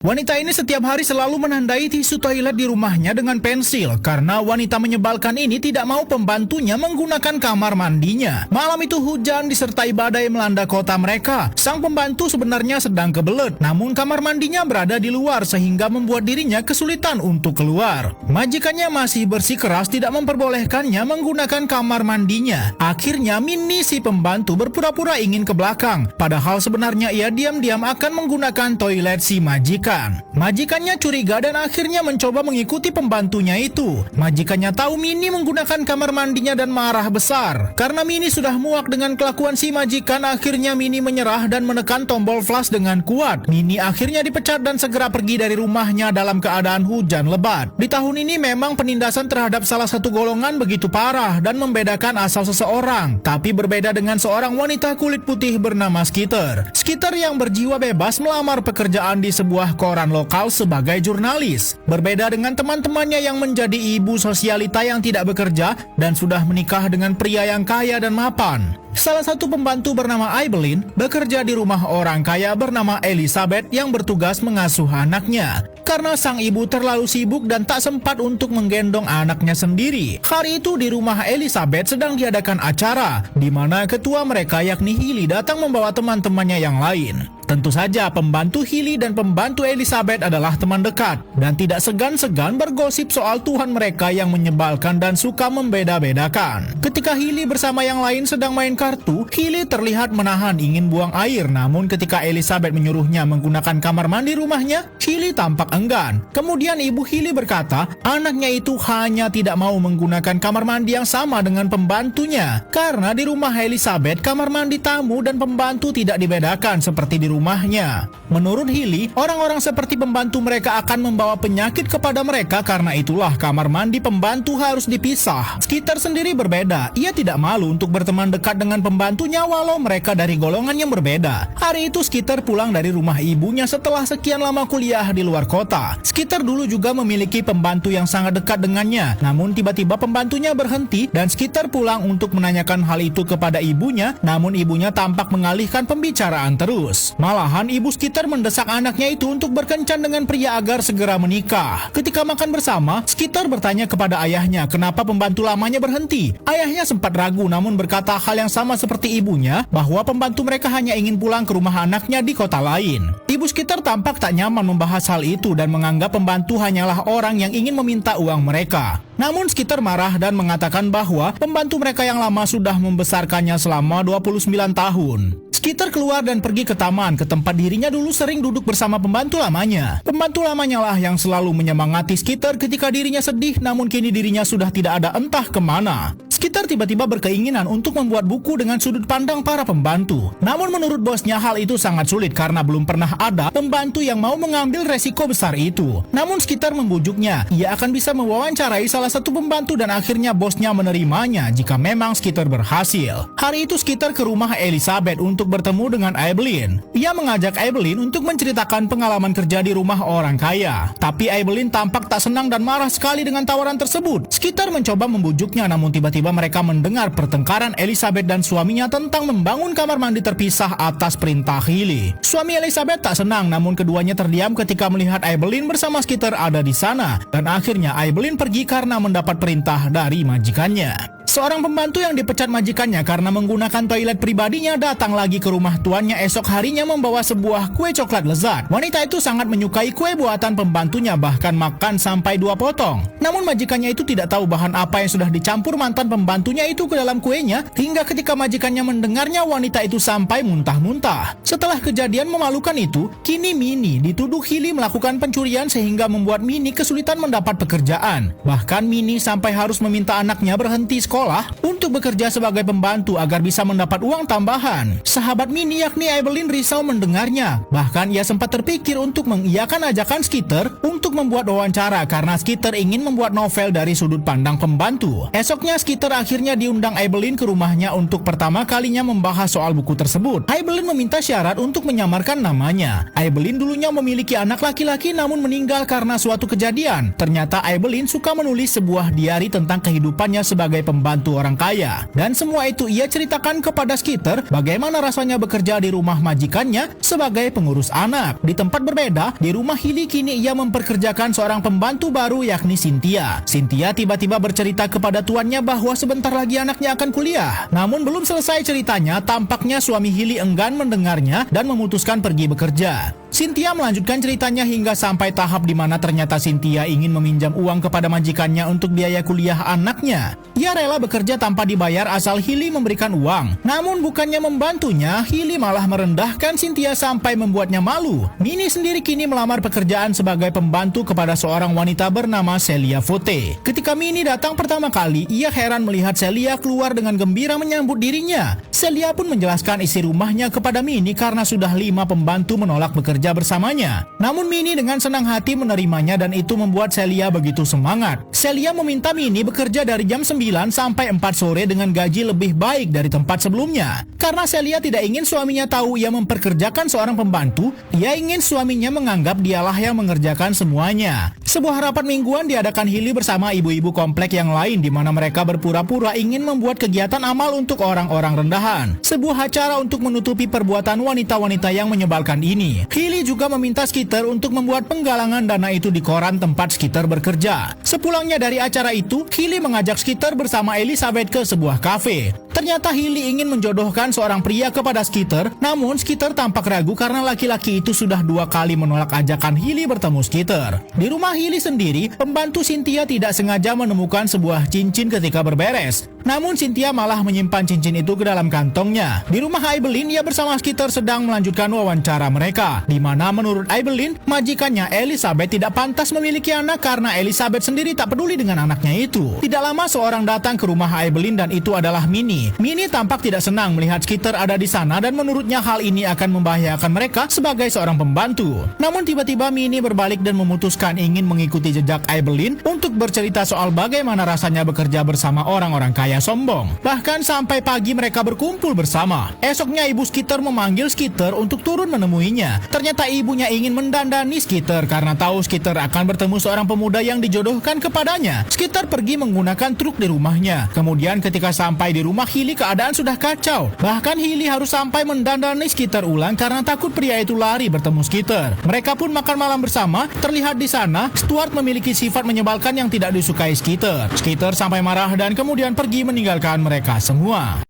Wanita ini setiap hari selalu menandai tisu toilet di rumahnya dengan pensil karena wanita menyebalkan ini tidak mau pembantunya menggunakan kamar mandinya. Malam itu hujan disertai badai melanda kota mereka. Sang pembantu sebenarnya sedang kebelet, namun kamar mandinya berada di luar sehingga membuat dirinya kesulitan untuk keluar. Majikannya masih bersikeras tidak memperbolehkannya menggunakan kamar mandinya. Akhirnya Mini si pembantu berpura-pura ingin ke belakang, padahal sebenarnya ia diam-diam akan menggunakan toilet si majikan. Majikannya curiga dan akhirnya mencoba mengikuti pembantunya itu. Majikannya tahu Mini menggunakan kamar mandinya dan marah besar. Karena Mini sudah muak dengan kelakuan si majikan, akhirnya Mini menyerah dan menekan tombol flash dengan kuat. Mini akhirnya dipecat dan segera pergi dari rumahnya dalam keadaan hujan lebat. Di tahun ini memang penindasan terhadap salah satu golongan begitu parah dan membedakan asal seseorang. Tapi berbeda dengan seorang wanita kulit putih bernama Skitter. Skitter yang berjiwa bebas melamar pekerjaan di sebuah koran lokal sebagai jurnalis. Berbeda dengan teman-temannya yang menjadi ibu sosialita yang tidak bekerja dan sudah menikah dengan pria yang kaya dan mapan. Salah satu pembantu bernama Aibelin bekerja di rumah orang kaya bernama Elizabeth yang bertugas mengasuh anaknya. Karena sang ibu terlalu sibuk dan tak sempat untuk menggendong anaknya sendiri. Hari itu di rumah Elizabeth sedang diadakan acara, di mana ketua mereka yakni Hilly datang membawa teman-temannya yang lain. Tentu saja pembantu Hilly dan pembantu Elizabeth adalah teman dekat dan tidak segan-segan bergosip soal Tuhan mereka yang menyebalkan dan suka membeda-bedakan. Ketika Hilly bersama yang lain sedang main kartu, Hilly terlihat menahan ingin buang air, namun ketika Elizabeth menyuruhnya menggunakan kamar mandi rumahnya, Hilly tampak enggan. Kemudian ibu Hilly berkata, anaknya itu hanya tidak mau menggunakan kamar mandi yang sama dengan pembantunya. Karena di rumah Elizabeth, kamar mandi tamu dan pembantu tidak dibedakan seperti di rumahnya. Menurut Hilly, orang-orang seperti pembantu mereka akan membawa penyakit kepada mereka, karena itulah kamar mandi pembantu harus dipisah. Skitter sendiri berbeda. Ia tidak malu untuk berteman dekat dengan pembantunya walau mereka dari golongan yang berbeda. Hari itu Skitter pulang dari rumah ibunya setelah sekian lama kuliah di luar kota. Skitter dulu juga memiliki pembantu yang sangat dekat dengannya, namun tiba-tiba pembantunya berhenti dan Skitter pulang untuk menanyakan hal itu kepada ibunya, namun ibunya tampak mengalihkan pembicaraan terus. Malahan ibu Skitter mendesak anaknya itu untuk berkencan dengan pria agar segera menikah. Ketika makan bersama, Skitter bertanya kepada ayahnya kenapa pembantu lamanya berhenti. Ayahnya sempat ragu namun berkata hal yang sama seperti ibunya, bahwa pembantu mereka hanya ingin pulang ke rumah anaknya di kota lain. Ibu Skitter tampak tak nyaman membahas hal itu dan menganggap pembantu hanyalah orang yang ingin meminta uang mereka. Namun Skitter marah dan mengatakan bahwa pembantu mereka yang lama sudah membesarkannya selama 29 tahun. Skitter keluar dan pergi ke taman, ke tempat dirinya dulu sering duduk bersama pembantu lamanya. Pembantu lamanya lah yang selalu menyemangati Skitter ketika dirinya sedih, namun kini dirinya sudah tidak ada entah kemana. Skitter tiba-tiba berkeinginan untuk membuat buku dengan sudut pandang para pembantu. Namun menurut bosnya hal itu sangat sulit karena belum pernah ada pembantu yang mau mengambil resiko besar itu. Namun Skitter membujuknya, ia akan bisa mewawancarai salah satu pembantu dan akhirnya bosnya menerimanya jika memang Skitter berhasil. Hari itu Skitter ke rumah Elizabeth untuk bertemu dengan Aibelin. Ia mengajak Aibelin untuk menceritakan pengalaman kerja di rumah orang kaya. Tapi Aibelin tampak tak senang dan marah sekali dengan tawaran tersebut. Skitter mencoba membujuknya, namun tiba-tiba mereka mendengar pertengkaran Elizabeth dan suaminya tentang membangun kamar mandi terpisah atas perintah Hilly. Suami Elizabeth tak senang, namun keduanya terdiam ketika melihat Aibelin bersama Skitter ada di sana. Dan akhirnya Aibelin pergi karena mendapat perintah dari majikannya. Seorang pembantu yang dipecat majikannya karena menggunakan toilet pribadinya datang lagi ke rumah tuannya esok harinya membawa sebuah kue coklat lezat. Wanita itu sangat menyukai kue buatan pembantunya, bahkan makan sampai 2 potong. Namun majikannya itu tidak tahu bahan apa yang sudah dicampur mantan pembantunya itu ke dalam kuenya, hingga ketika majikannya mendengarnya wanita itu sampai muntah-muntah. Setelah kejadian memalukan itu, kini Mini dituduh Hilly melakukan pencurian sehingga membuat Mini kesulitan mendapat pekerjaan. Bahkan Mini sampai harus meminta anaknya berhenti sekolah untuk bekerja sebagai pembantu agar bisa mendapat uang tambahan. Sahabat Mini yakni Aibelin risau mendengarnya. Bahkan ia sempat terpikir untuk mengiyakan ajakan Skitter untuk membuat wawancara karena Skitter ingin membuat novel dari sudut pandang pembantu. Esoknya Skitter akhirnya diundang Aibelin ke rumahnya untuk pertama kalinya membahas soal buku tersebut. Aibelin meminta syarat untuk menyamarkan namanya. Aibelin dulunya memiliki memiliki anak laki-laki namun meninggal karena suatu kejadian. Ternyata Aibelin suka menulis sebuah diari tentang kehidupannya sebagai pembantu orang kaya. Dan semua itu ia ceritakan kepada Skeeter bagaimana rasanya bekerja di rumah majikannya sebagai pengurus anak. Di tempat berbeda, di rumah Hilly kini ia memperkerjakan seorang pembantu baru yakni Cynthia. Cynthia tiba-tiba bercerita kepada tuannya bahwa sebentar lagi anaknya akan kuliah. Namun belum selesai ceritanya, tampaknya suami Hilly enggan mendengarnya dan memutuskan pergi bekerja. Cynthia melanjutkan ceritanya hingga sampai tahap di mana ternyata Cynthia ingin meminjam uang kepada majikannya untuk biaya kuliah anaknya. Ia rela bekerja tanpa dibayar asal Hilly memberikan uang. Namun bukannya membantunya, Hilly malah merendahkan Cynthia sampai membuatnya malu. Minnie sendiri kini melamar pekerjaan sebagai pembantu kepada seorang wanita bernama Celia Vote. Ketika Minnie datang pertama kali, ia heran melihat Celia keluar dengan gembira menyambut dirinya. Celia pun menjelaskan isi rumahnya kepada Minnie karena sudah 5 pembantu menolak bekerja bersamanya. Namun Minnie dengan senang hati menerimanya dan itu membuat Celia begitu semangat. Celia meminta Minnie bekerja dari jam 9 sampai 4 sore dengan gaji lebih baik dari tempat sebelumnya. Karena Celia tidak ingin suaminya tahu ia memperkerjakan seorang pembantu, ia ingin suaminya menganggap dialah yang mengerjakan semuanya. Sebuah rapat mingguan diadakan Hilly bersama ibu-ibu komplek yang lain di mana mereka berpura-pura ingin membuat kegiatan amal untuk orang-orang rendahan. Sebuah acara untuk menutupi perbuatan wanita-wanita yang menyebalkan ini. Hilly juga meminta Skeeter untuk membuat penggalangan dana itu di koran tempat Skeeter bekerja. Sepulangnya dari acara itu, Hilly mengajak Skeeter bersama Elizabeth ke sebuah kafe. Ternyata Hilly ingin menjodohkan seorang pria kepada Skeeter, namun Skeeter tampak ragu karena laki-laki itu sudah 2 kali menolak ajakan Hilly bertemu Skeeter. Di rumah Hilly sendiri, pembantu Cynthia tidak sengaja menemukan sebuah cincin ketika berberes. Namun Cynthia malah menyimpan cincin itu ke dalam kantongnya. Di rumah Aibelin, ia bersama Skeeter sedang melanjutkan wawancara mereka, di mana menurut Aibelin, majikannya Elizabeth tidak pantas memiliki anak karena Elizabeth sendiri tak peduli dengan anaknya itu. Tidak lama seorang datang ke rumah Aibelin dan itu adalah Minnie. Minnie tampak tidak senang melihat Skeeter ada di sana dan menurutnya hal ini akan membahayakan mereka sebagai seorang pembantu. Namun tiba-tiba Minnie berbalik dan memutuskan ingin mengikuti jejak Aibelin untuk bercerita soal bagaimana rasanya bekerja bersama orang-orang kaya sombong. Bahkan sampai pagi mereka berkumpul bersama. Esoknya ibu Skeeter memanggil Skeeter untuk turun menemuinya. Ternyata ibunya ingin mendandani Skeeter karena tahu Skeeter akan bertemu seorang pemuda yang dijodohkan kepadanya. Skeeter pergi menggunakan truk di rumahnya. Kemudian ketika sampai di rumah Hilly, keadaan sudah kacau. Bahkan Hilly harus sampai mendandani Skeeter ulang karena takut pria itu lari bertemu Skeeter. Mereka pun makan malam bersama. Terlihat di sana, Stuart memiliki sifat menyebalkan yang tidak disukai Skeeter. Skeeter sampai marah dan kemudian pergi meninggalkan mereka semua.